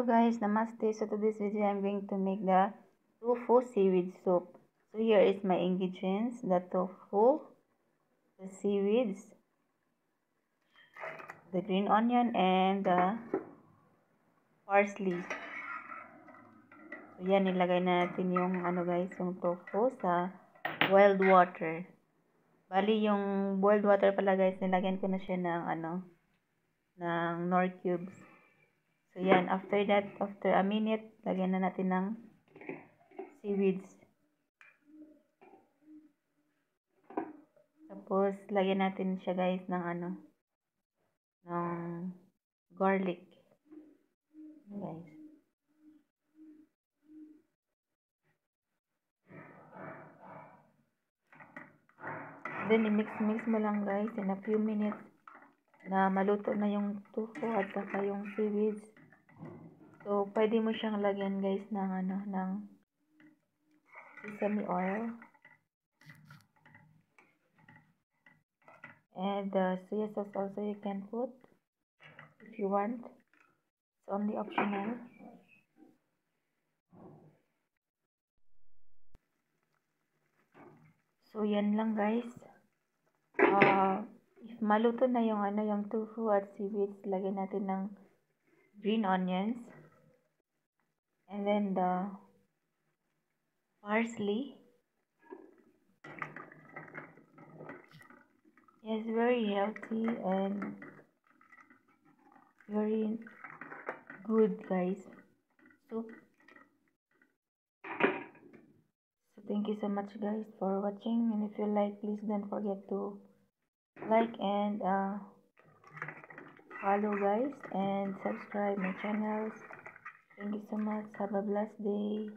guys, namaste. So today's video I'm going to make the tofu seaweed soup. So here is my ingredients: the tofu, the seaweeds, the green onion, and the parsley. So yan, nilagay na natin yung guys, yung tofu sa boiled water. Bali yung boiled water pala guys, nilagyan ko na siya ng ng Knorr cubes. So yan, after that, after a minute, lagyan na natin ng seaweeds. Tapos lagyan natin siya guys ng ng garlic. Guys. Then i-mix mo lang guys in a few minutes na maluto na yung tofu at saka yung seaweeds. So pwede mo siyang lagyan guys ng ng sesame oil. And soya sauce also you can put if you want. It's only optional. So yan lang guys. If maluto na yung yung tofu at seaweeds, lagyan natin ng green onions. And then the parsley. It's very healthy and very good guys soup. So thank you so much guys for watching, and if you like, please don't forget to like and follow guys and subscribe my channels. Thank you so much. Have a blessed day.